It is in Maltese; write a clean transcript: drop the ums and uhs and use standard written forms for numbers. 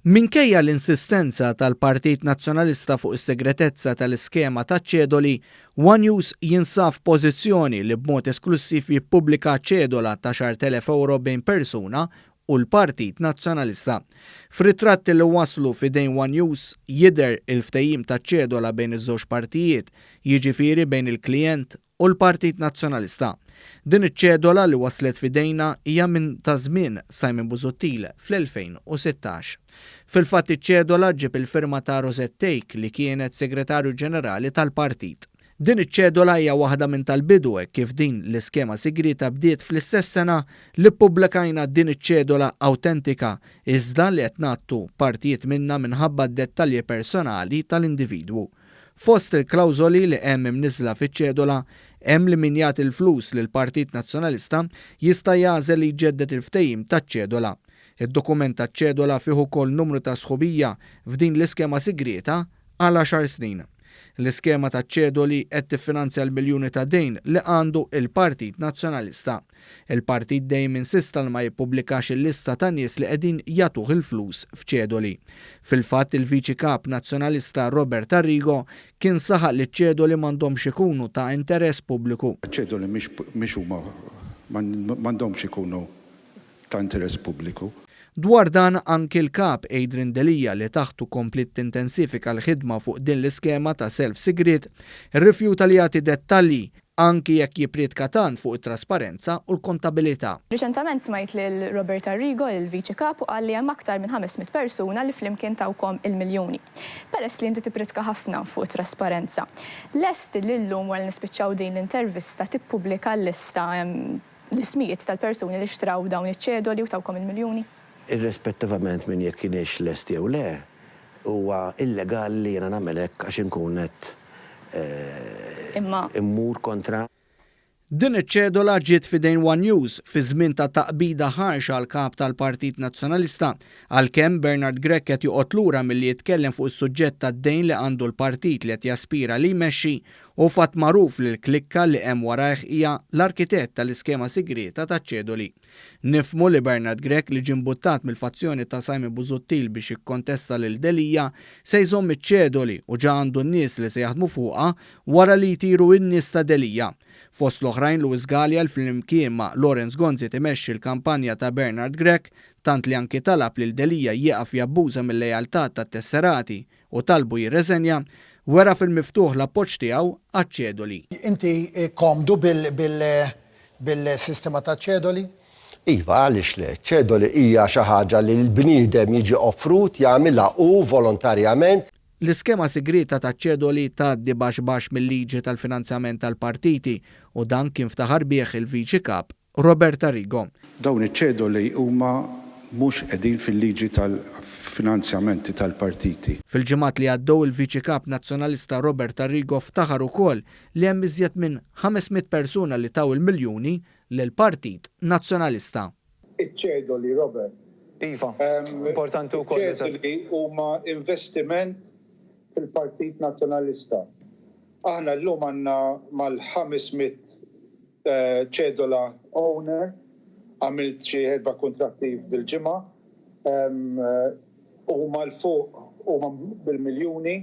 Minkejja l-insistenza tal-Partit Nazzjonalista fuq is-segretezza tal-iskema taċ-ċedoli, OneNews jinsab f'pożizzjoni li b'mod esklusiv jippubblika ċedola ta' €10,000 bejn persuna u l-Partit Nazzjonalista. F'ritratti li waslu f'idejn OneNews jidher il-ftehim taċ-ċedola bejn iż-żewġ partijiet, jiġifieri bejn il-klijent u l-Partit Nazzjonalista. Din iċ-ċedola li waslet f'idejna hija minn ta' żmien Simon Busuttil fl-2016. Fil-fatt iċ-ċedola ġib il-firma ta' Rosette Take li kienet segretarju ġenerali tal-partit. Din iċ-ċedola hija waħda minn tal-bidu hekk kif din l-iskema sigrita bdiet fl-istess sena li ppubblikajna din iċ-ċedola awtentika iżda li qed nagħtu partijiet minnha minħabba d-dettalji personali tal-individwu. Fost il-klawżoli li hemm imniżla fiċ-ċedola hemm li min jagħti l-flus lill-Partit Nazzjonalista jista' jagħżel li jġeddet il-ftehim taċ-ċedola. Id-dokument taċ-ċedola fih ukoll numru ta' sħubija f'din l-iskema sigreta għal 10 snin. L-iskema taċ-ċedoli qed tiffinanzja l-miljuni ta' dejn li għandu il-Partit Nazzjonalista. Il-partit dejjem insista li ma jippubblikax il-lista ta' nies li qegħdin jagħtuh il-flus f'ċedoli. Fil-fatt il-Viċi Kap Nazzjonalista Robert Arrigo kien saħaq li ċ-ċedoli m'għandhomx ikunu ta' interess pubbliku. ċedoli mhix huma m'għandhomx ikunu ta' interess pubbliku. Dwar dan anki l-kap Adrian Delija li taħtu komplit tintensifika l-ħidma fuq din l-iskema ta' self sigrit, rrifjuta li jagħti dettalji anki jekk jipriedka tant fuq it-trasparenza u l-kontabilità. Riċentament smajt lil Robert Arrigo, il-Viċi Kap, u qal li hemm aktar minn 500 persuna li flimkien tawkom il-miljuni. Peress li inti tipriedka ħafna fuq it-trasparenza. Lest li llum wara nispiċċaw din l-intervista tippubblika l-lista l-ismijiet tal-persuni li xtraw dawn iċ-ċedoli u tawkom il-miljuni? Irrispettivament minn jekk kienx lest jew le, huwa illegali li jiena nagħmel hekk għax inkun qed immur kontra. Din iċ-ċedola ġiet f'idejn OneNews fi żmien ta' taqbida ħarxa għal kap tal-Partit Nazzjonalista, għalkemm Bernard Grech qed joqgħod lura milli jitkellem fuq is-suġġett tad-dejn li għandu l-partit li qed jaspira li jmexxi u fatt magħruf li l-klikka li hemm warajh hija l-arkitett tal-iskema sigreta taċ-ċedoli. Nifhmu li Bernard Grech li ġie mbuttat mill-fazzjoni ta' Simon Busuttil biex jikkontesta lil Delija se jżomm iċ-ċedoli u ġa għandu n-nies li se jaħdmu fuqha wara li jtiru n-nies ta' Delija. Fost l-oħrajn Luis Gallia flimkien ma' Lorenz Gonzi timexxi l-kampanja ta' Bernard Grech, tant li anki talab li l-Delija jieqaf jabbuża mill-lejaltà tat-tesserati u talbu jirreżenja, wera fil-miftuħ l-appoġġ tiegħu għaċ-ċedoli. Inti komdu bil-sistema ta' ċedoli? Iva, għaliex le, ċedoli hija xi ħaġa li l-bniedem jiġi offrut jagħmilha hu volontarjament. L-iskema sigrita ta' ċedoli tgħaddi baxx mill-liġi tal-finanzjament tal-partiti u dan kien ftaħar bih il-Viċi Kap Robert Arrigo. Dawn iċ-ċedoli huma mhux qegħdin fil-liġi tal-finanzjamenti tal-partiti. Fil-ġimgħat li għaddew il-Viċi Kap Nazzjonalista Robert Arrigo ftaħar ukoll li hemm iżjed minn 500 persuna li taw il-miljuni lill-Partit Nazzjonalista. Iċ-ċedoli, Robert. Iva, importanti wkoll. Iċ-ċedoli huma investiment fil-Partit Nazzjonalista. Aħna llum għandna mal-500 ċedola owner, għamilt xi 4 kontratti bil-ġimgħa, huma l-fuq huma bil-miljuni,